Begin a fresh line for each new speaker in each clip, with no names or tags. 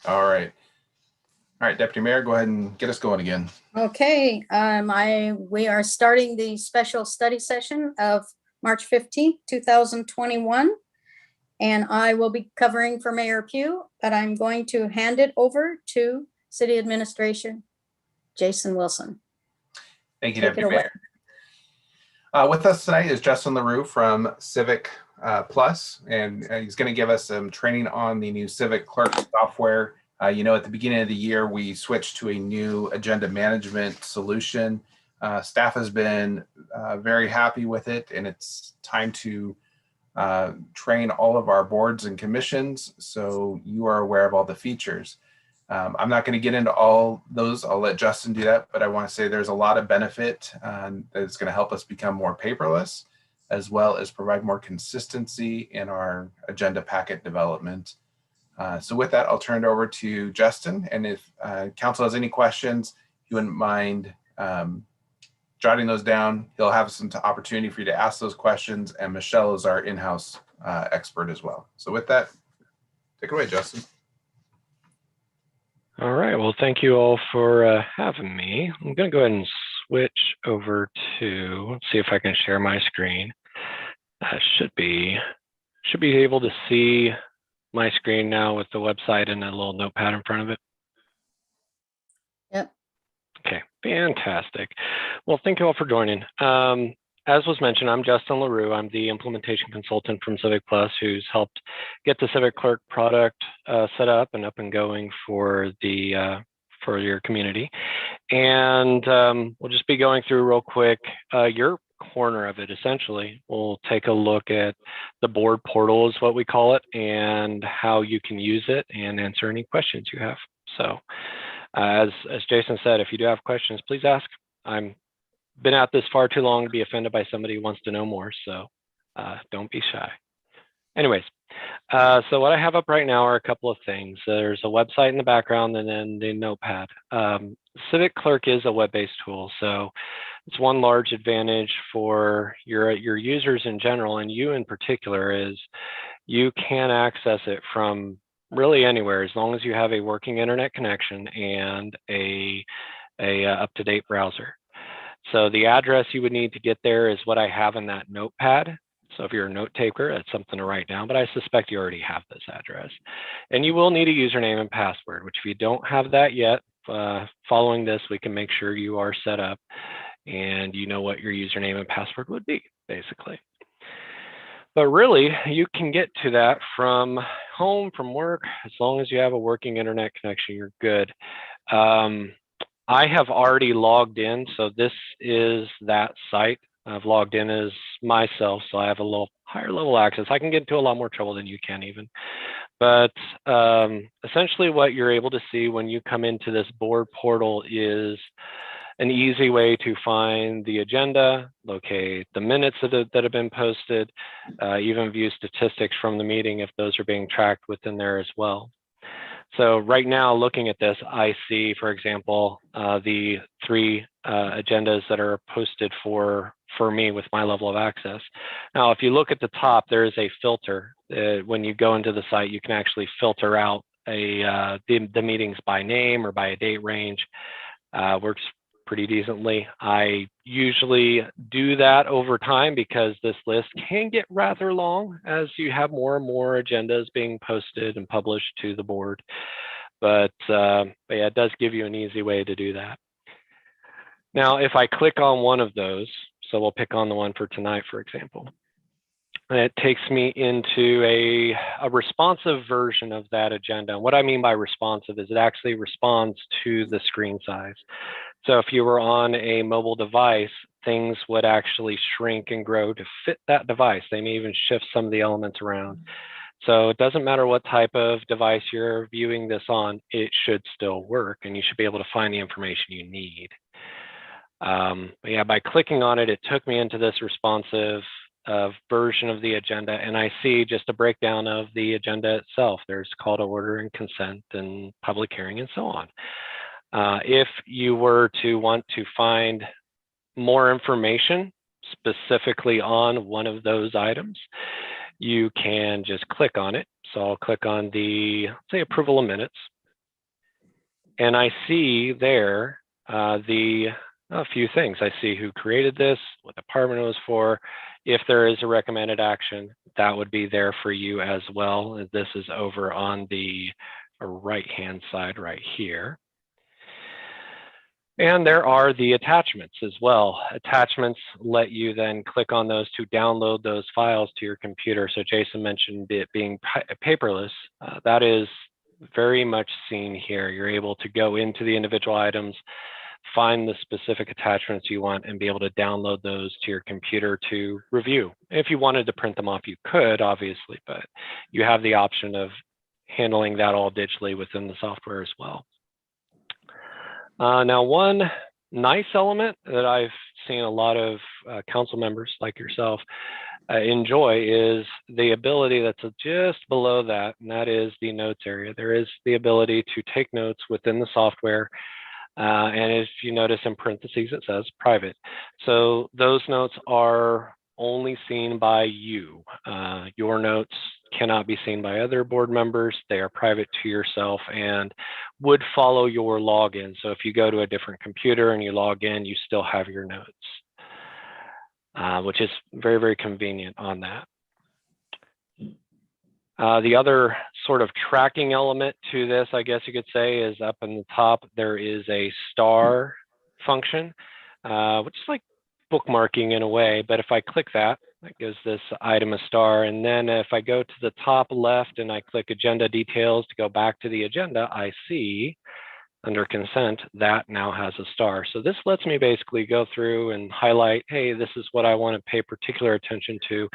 All right. All right, Deputy Mayor, go ahead and get us going again.
Okay, we are starting the special study session of March 15th, 2021. And I will be covering for Mayor Pugh, but I'm going to hand it over to City Administration, Jason Wilson.
Thank you, Deputy Mayor. With us tonight is Justin LaRue from Civic Plus, and he's going to give us some training on the new Civic Clerk software. At the beginning of the year, we switched to a new agenda management solution. Staff has been very happy with it, and it's time to train all of our boards and commissions so you are aware of all the features. I'm not going to get into all those. I'll let Justin do that, but I want to say there's a lot of benefit that's going to help us become more paperless, as well as provide more consistency in our agenda packet development. So with that, I'll turn it over to Justin. And if council has any questions, if you wouldn't mind jotting those down, he'll have some opportunity for you to ask those questions. And Michelle is our in-house expert as well. So with that, take it away, Justin.
All right, well, thank you all for having me. I'm gonna go ahead and switch over to, let's see if I can share my screen. I should be able to see my screen now with the website and a little notepad in front of it.
Yep.
Okay, fantastic. Well, thank you all for joining. As was mentioned, I'm Justin LaRue. I'm the implementation consultant from Civic Plus, who's helped get the Civic Clerk product set up and going for your community. And we'll just be going through real quick your corner of it. Essentially, we'll take a look at the board portal, is what we call it, and how you can use it and answer any questions you have. So as Jason said, if you do have questions, please ask. I'm been at this far too long to be offended by somebody who wants to know more, so don't be shy. Anyways, so what I have up right now are a couple of things. There's a website in the background and then the notepad. Civic Clerk is a web-based tool, so it's one large advantage for your users in general, and you in particular, is you can access it from really anywhere as long as you have a working internet connection and a up-to-date browser. So the address you would need to get there is what I have in that notepad. So if you're a note taker, that's something to write down, but I suspect you already have this address. And you will need a username and password, which if you don't have that yet, following this, we can make sure you are set up and you know what your username and password would be, basically. But really, you can get to that from home, from work, as long as you have a working internet connection, you're good. I have already logged in, so this is that site. I've logged in as myself, so I have a little higher level access. I can get into a lot more trouble than you can even. But essentially what you're able to see when you come into this board portal is an easy way to find the agenda, locate the minutes that have been posted, even view statistics from the meeting if those are being tracked within there as well. So right now, looking at this, I see, for example, the 3 agendas that are posted for me with my level of access. Now, if you look at the top, there is a filter. When you go into the site, you can actually filter out the meetings by name or by a date range. Works pretty decently. I usually do that over time because this list can get rather long as you have more and more agendas being posted and published to the board. But yeah, it does give you an easy way to do that. Now, if I click on one of those, so we'll pick on the one for tonight, for example, and it takes me into a responsive version of that agenda. And what I mean by responsive is it actually responds to the screen size. So if you were on a mobile device, things would actually shrink and grow to fit that device. They may even shift some of the elements around. So it doesn't matter what type of device you're viewing this on, it should still work, and you should be able to find the information you need. But yeah, by clicking on it, it took me into this responsive version of the agenda, and I see just a breakdown of the agenda itself. There's call to order and consent and public hearing and so on. If you were to want to find more information specifically on one of those items, you can just click on it. So I'll click on the, say, approval of minutes. And I see there a few things. I see who created this, what department it was for. If there is a recommended action, that would be there for you as well. This is over on the right-hand side right here. And there are the attachments as well. Attachments let you then click on those to download those files to your computer. So Jason mentioned it being paperless. That is very much seen here. You're able to go into the individual items, find the specific attachments you want, and be able to download those to your computer to review. If you wanted to print them off, you could, obviously, but you have the option of handling that all digitally within the software as well. Now, one nice element that I've seen a lot of council members like yourself enjoy is the ability that's just below that, and that is the notes area. There is the ability to take notes within the software. And if you notice in parentheses, it says private. So those notes are only seen by you. Your notes cannot be seen by other board members. They are private to yourself and would follow your login. So if you go to a different computer and you log in, you still have your notes, which is very, very convenient on that. The other sort of tracking element to this, I guess you could say, is up in the top, there is a star function, which is like bookmarking in a way, but if I click that, that gives this item a star. And then if I go to the top left and I click agenda details to go back to the agenda, I see under consent that now has a star. So this lets me basically go through and highlight, hey, this is what I want to pay particular attention to.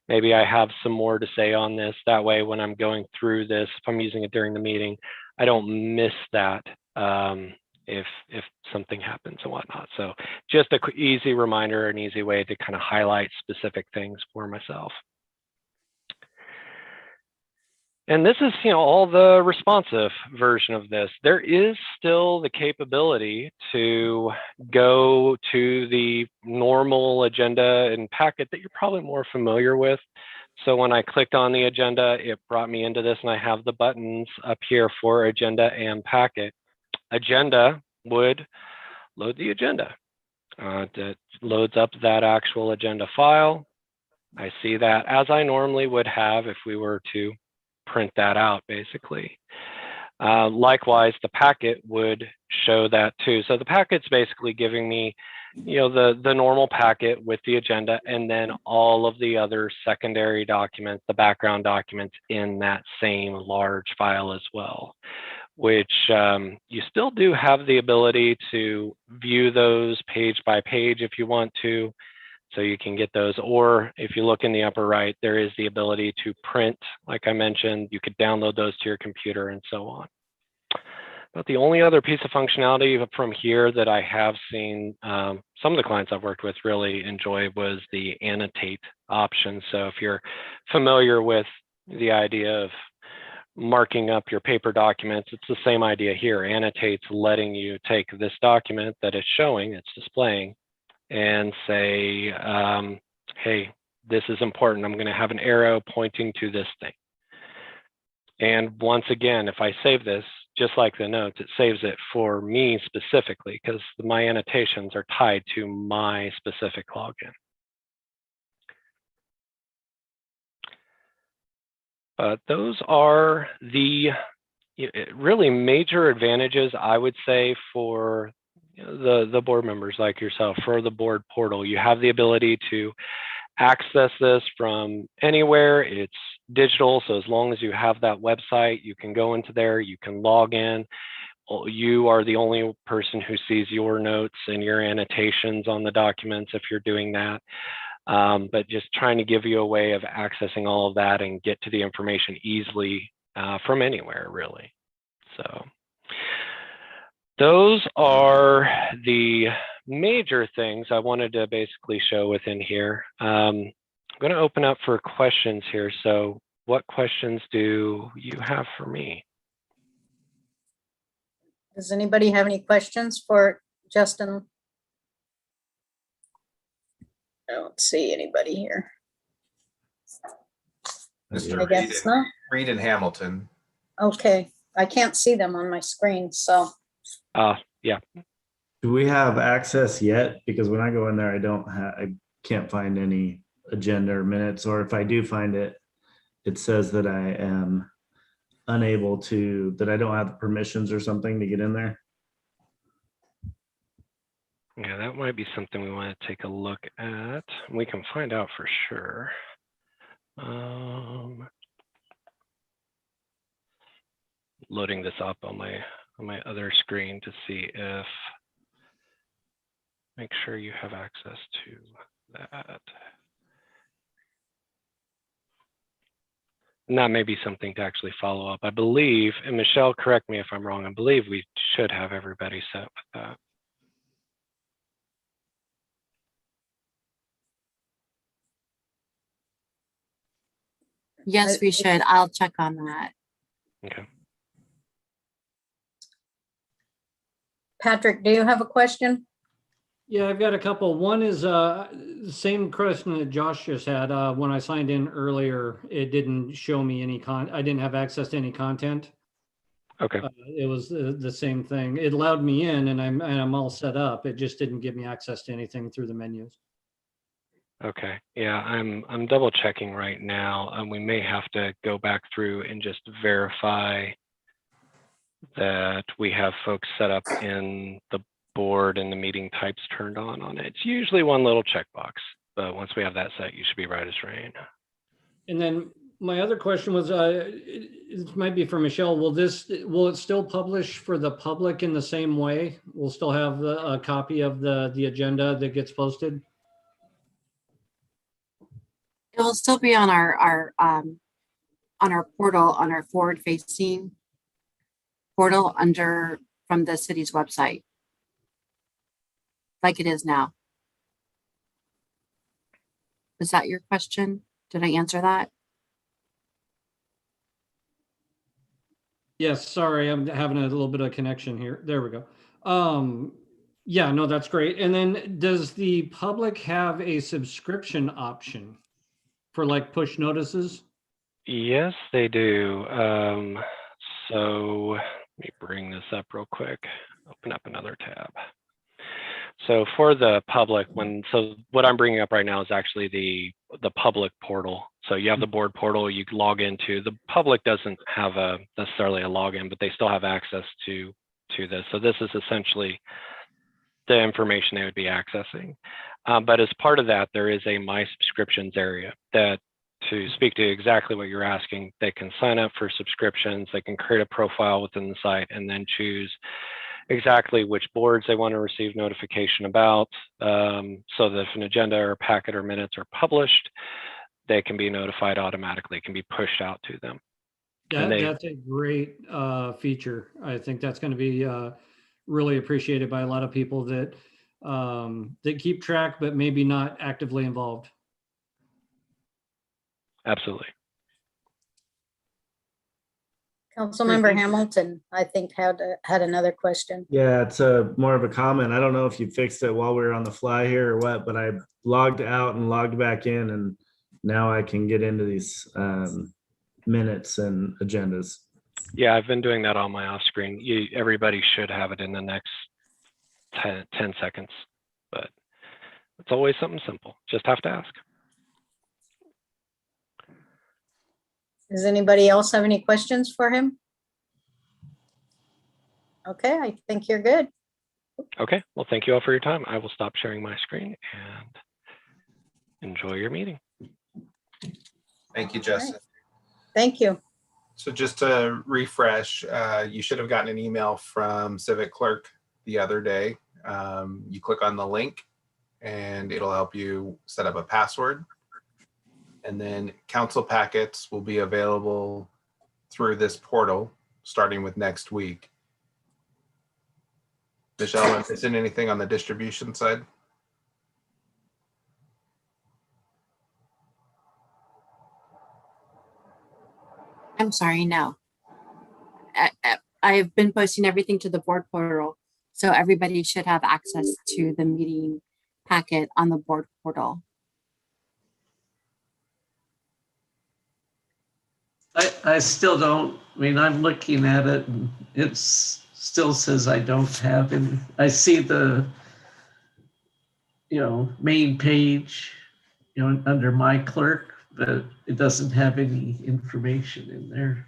Maybe I have some more to say on this. That way, when I'm going through this, if I'm using it during the meeting, I don't miss that if something happens and whatnot. So just a easy reminder, an easy way to kind of highlight specific things for myself. And this is, all the responsive version of this. There is still the capability to go to the normal agenda and packet that you're probably more familiar with. So when I clicked on the agenda, it brought me into this, and I have the buttons up here for agenda and packet. Agenda would load the agenda. That loads up that actual agenda file. I see that as I normally would have if we were to print that out, basically. Likewise, the packet would show that too. So the packet's basically giving me, the normal packet with the agenda, and then all of the other secondary documents, the background documents in that same large file as well, which you still do have the ability to view those page by page if you want to. So you can get those, or if you look in the upper right, there is the ability to print, like I mentioned. You could download those to your computer and so on. But the only other piece of functionality from here that I have seen some of the clients I've worked with really enjoy was the Annotate option. So if you're familiar with the idea of marking up your paper documents, it's the same idea here. Annotate's letting you take this document that it's showing, it's displaying, and say, hey, this is important. I'm going to have an arrow pointing to this thing. And once again, if I save this, just like the notes, it saves it for me specifically, because my annotations are tied to my specific login. But those are the really major advantages, I would say, for the board members like yourself. For the board portal, you have the ability to access this from anywhere. It's digital, so as long as you have that website, you can go into there, you can log in. You are the only person who sees your notes and your annotations on the documents if you're doing that. But just trying to give you a way of accessing all of that and get to the information easily from anywhere, really. So those are the major things I wanted to basically show within here. I'm going to open up for questions here. So what questions do you have for me?
Does anybody have any questions for Justin? I don't see anybody here.
Mr.
I guess not.
Reed and Hamilton.
Okay, I can't see them on my screen, so
Yeah,
Do we have access yet? Because when I go in there, I can't find any agenda or minutes, or if I do find it, it says that I am unable to, that I don't have the permissions or something to get in there.
yeah, that might be something we want to take a look at. We can find out for sure. Loading this up on my other screen to see if, make sure you have access to that. And that may be something to actually follow up. I believe, and Michelle, correct me if I'm wrong, I believe we should have everybody set with that.
Yes, we should. I'll check on that.
Okay.
Patrick, do you have a question?
Yeah, I've got a couple. One is the same question that Josh just had. When I signed in earlier, it didn't show me any I didn't have access to any content.
Okay.
It was the same thing. It allowed me in, and I'm all set up. It just didn't give me access to anything through the menus.
Okay. Yeah, I'm double checking right now, and we may have to go back through and just verify that we have folks set up in the board and the meeting types turned on it. It's usually one little checkbox, but once we have that set, you should be right as rain.
And then my other question was, it might be for Michelle. Will it still publish for the public in the same way? We'll still have a copy of the agenda that gets posted?
It will still be on our portal, on our forward-facing portal from the city's website, like it is now. Was that your question? Did I answer that?
Yes, sorry, I'm having a little bit of connection here. There we go. Yeah, no, that's great. And then does the public have a subscription option for like push notices?
Yes, they do. So let me bring this up real quick. Open up another tab. So for the public, so what I'm bringing up right now is actually the public portal. So you have the board portal you can log into. The public doesn't have necessarily a login, but they still have access to this. So this is essentially the information they would be accessing. But as part of that, there is a My Subscriptions area that, to speak to exactly what you're asking, they can sign up for subscriptions, they can create a profile within the site, and then choose exactly which boards they want to receive notification about, so that if an agenda or packet or minutes are published, they can be notified automatically, it can be pushed out to them.
That's a great feature. I think that's going to be really appreciated by a lot of people that keep track, but maybe not actively involved.
Absolutely.
Councilmember Hamilton, I think had another question.
Yeah, it's more of a comment. I don't know if you fixed it while we were on the fly here or what, but I logged out and logged back in, and now I can get into these minutes and agendas.
Yeah, I've been doing that on my off screen. Everybody should have it in the next 10 seconds, but it's always something simple. Just have to ask.
Does anybody else have any questions for him? Okay, I think you're good.
Okay, well, thank you all for your time. I will stop sharing my screen and enjoy your meeting.
Thank you, Justin.
Thank you.
So just to refresh, you should have gotten an email from Civic Clerk the other day. You click on the link and it'll help you set up a password. And then council packets will be available through this portal starting with next week. Michelle, is there anything on the distribution side?
I'm sorry, no. I've been posting everything to the board portal, so everybody should have access to the meeting packet on the board portal.
I still don't, I mean, I'm looking at it and it's still says I don't have any. I see the, main page, under my clerk, but it doesn't have any information in there.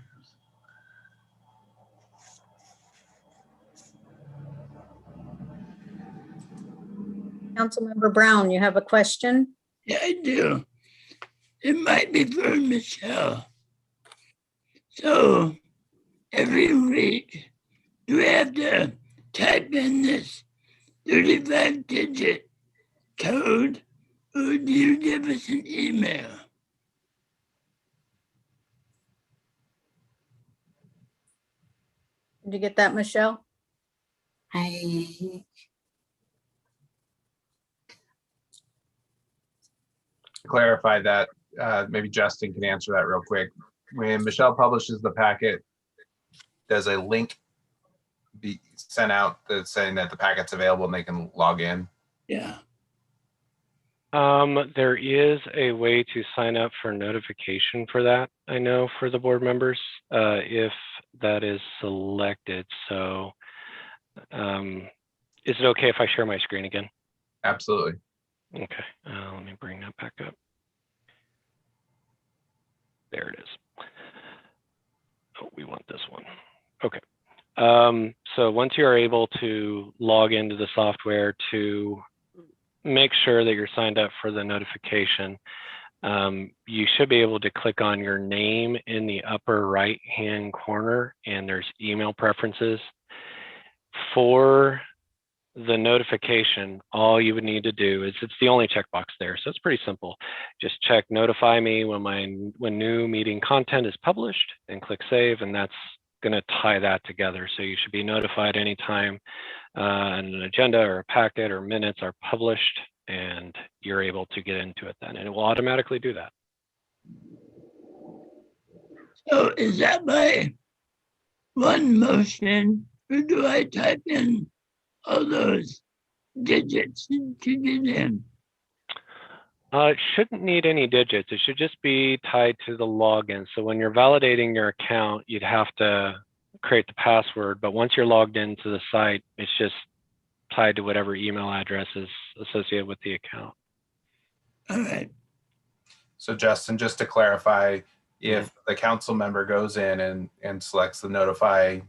Councilmember Brown, you have a question?
Yeah, I do. It might be for Michelle. So every week, do we have to type in this 35-digit code, or do you give us an email?
Did you get that, Michelle?
I,
To clarify that, maybe Justin can answer that real quick. When Michelle publishes the packet, does a link be sent out that's saying that the packet's available and they can log in?
Yeah.
There is a way to sign up for notification for that, I know, for the board members, if that is selected. So is it okay if I share my screen again?
Absolutely.
Okay, let me bring that back up. There it is. Oh, we want this one. Okay. So once you are able to log into the software to make sure that you're signed up for the notification, you should be able to click on your name in the upper right hand corner, and there's email preferences. For the notification, all you would need to do is, it's the only checkbox there, so it's pretty simple. Just check notify me when new meeting content is published, and click save, and that's going to tie that together. So you should be notified anytime an agenda or a packet or minutes are published, and you're able to get into it then, and it will automatically do that.
So is that by one motion, or do I type in all those digits to get in?
It shouldn't need any digits. It should just be tied to the login. So when you're validating your account, you'd have to create the password, but once you're logged into the site, it's just tied to whatever email address is associated with the account.
All right.
So Justin, just to clarify, if the council member goes in and selects the notify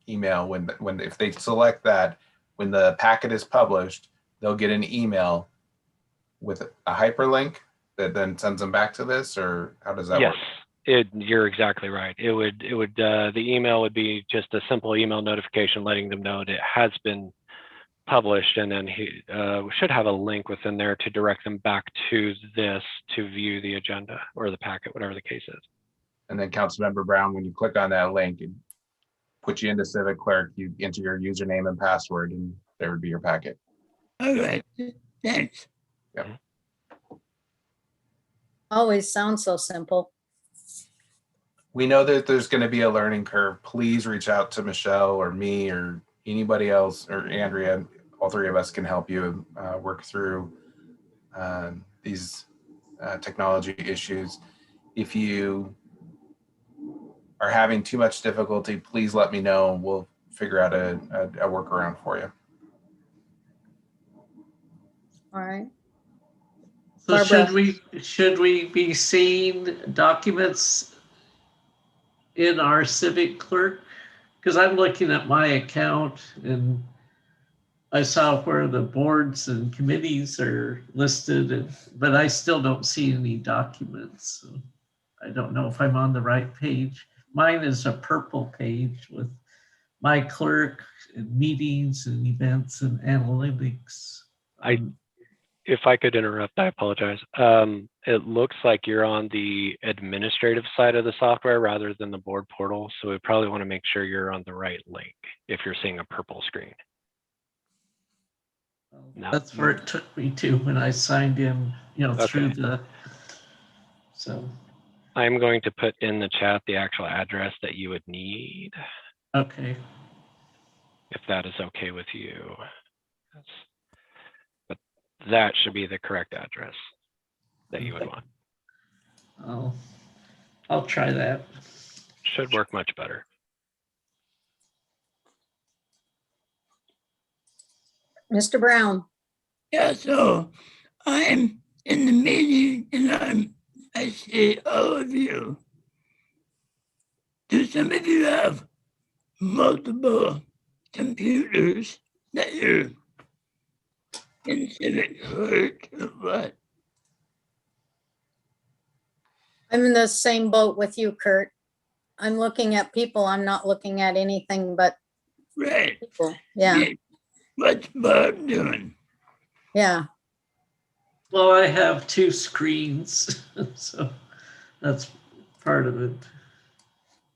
email, if they select that, when the packet is published, they'll get an email with a hyperlink that then sends them back to this, or how does that work?
Yes, you're exactly right. The email would be just a simple email notification letting them know that it has been published, and then he should have a link within there to direct them back to this to view the agenda or the packet, whatever the case is.
And then Councilmember Brown, when you click on that link, it puts you into Civic Clerk, you enter your username and password, and there would be your packet.
All right. Thanks.
Yep.
Always sounds so simple.
We know that there's going to be a learning curve. Please reach out to Michelle or me or anybody else, or Andrea. All three of us can help you work through these technology issues. If you are having too much difficulty, please let me know. We'll figure out a workaround for you.
All right.
So
Barbara.
should we be seeing documents in our Civic Clerk? Because I'm looking at my account and I saw where the boards and committees are listed, but I still don't see any documents. So I don't know if I'm on the right page. Mine is a purple page with my clerk and meetings and events and analytics.
If I could interrupt, I apologize. It looks like you're on the administrative side of the software rather than the board portal. So we probably want to make sure you're on the right link if you're seeing a purple screen. No.
That's where it took me to when I signed in, through the, so.
I'm going to put in the chat the actual address that you would need.
Okay.
If that is okay with you. But that should be the correct address that you would want.
I'll try that.
Should work much better.
Mr. Brown.
Yeah, so I'm in the meeting and I see all of you. Do some of you have multiple computers that you're in civic clerk or what?
I'm in the same boat with you, Kurt. I'm looking at people. I'm not looking at anything but
Right.
people. Yeah,
What's Bob doing?
yeah.
Well, I have 2 screens, so that's part of it.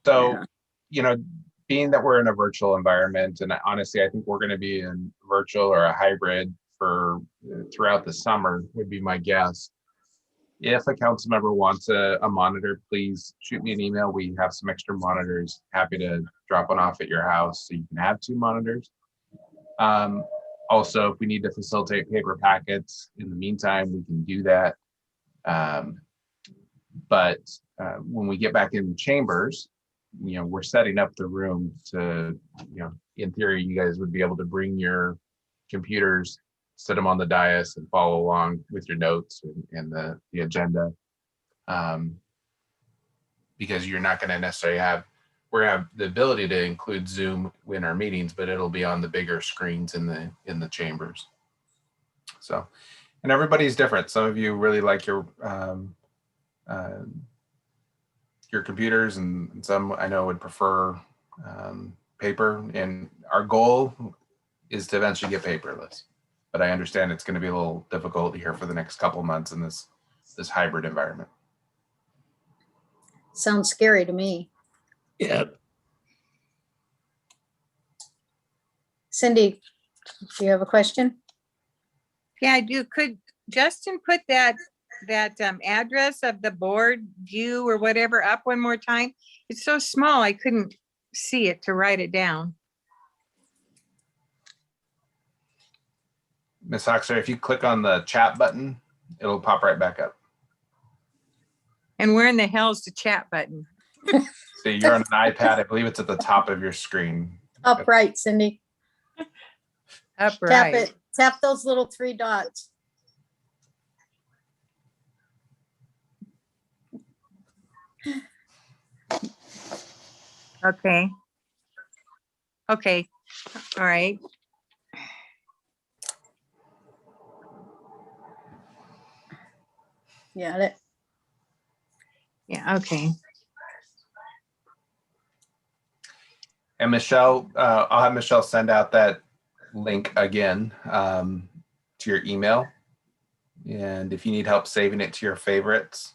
So,
Yeah.
you know, being that we're in a virtual environment, and honestly, I think we're going to be in virtual or a hybrid for throughout the summer would be my guess. If a council member wants a monitor, please shoot me an email. We have some extra monitors. Happy to drop one off at your house so you can have 2 monitors. Also, if we need to facilitate paper packets in the meantime, we can do that. But when we get back in chambers, you know, we're setting up the room to, you know, in theory, you guys would be able to bring your computers, set them on the dais and follow along with your notes and the agenda. Because you're not going to necessarily have the ability to include Zoom in our meetings, but it'll be on the bigger screens in the chambers. So, and everybody's different. Some of you really like your computers, and some I know would prefer paper. And our goal is to eventually get paperless. But I understand it's going to be a little difficult here for the next couple months in this hybrid environment.
Sounds scary to me.
Yep.
Cindy, do you have a question?
Yeah, I do. Could Justin put that address of the board view or whatever up one more time? It's so small, I couldn't see it to write it down.
Ms. Hoxer, if you click on the chat button, it'll pop right back up.
And where in the hell is the chat button?
So you're on an iPad. I believe it's at the top of your screen.
Upright, Cindy. Tap
Upright.
it. Tap those little 3 dots.
Okay. Okay. All right.
Got it.
Yeah, okay.
And Michelle, I'll have Michelle send out that link again to your email. And if you need help saving it to your favorites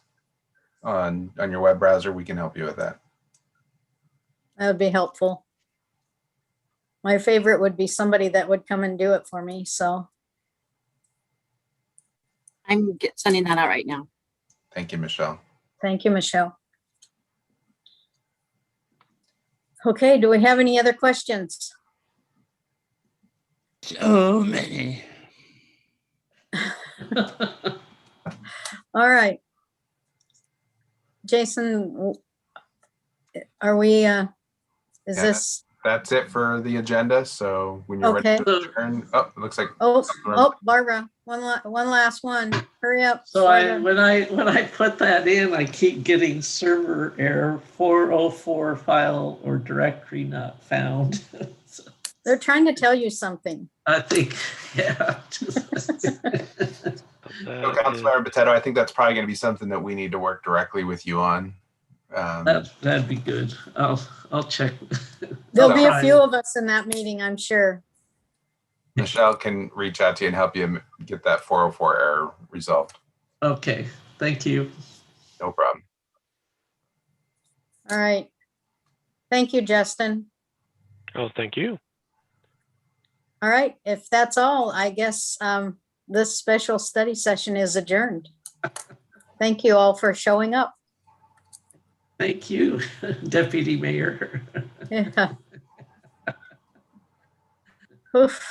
on your web browser, we can help you with that.
That would be helpful. My favorite would be somebody that would come and do it for me. So
I'm sending that out right now.
Thank you, Michelle.
thank you, Michelle. Okay, do we have any other questions?
So many.
All right. Jason, are we, is this,
That's it for the agenda. So when you're
Okay.
ready to adjourn, oh, it looks like
Barbara, one last one. Hurry up.
So when I put that in, I keep getting server error 404 file or directory not found. So
They're trying to tell you something.
I think, yeah.
So Councilmember Potato, I think that's probably going to be something that we need to work directly with you on.
That'd be good. I'll check.
There'll be a few of us in that meeting, I'm sure.
Michelle can reach out to you and help you get that 404 error resolved.
Okay, thank you.
No problem.
All right. Thank you, Justin.
Oh, thank you.
All right, if that's all, I guess this special study session is adjourned. Thank you all for showing up.
Thank you, Deputy Mayor.
Yeah. Oof.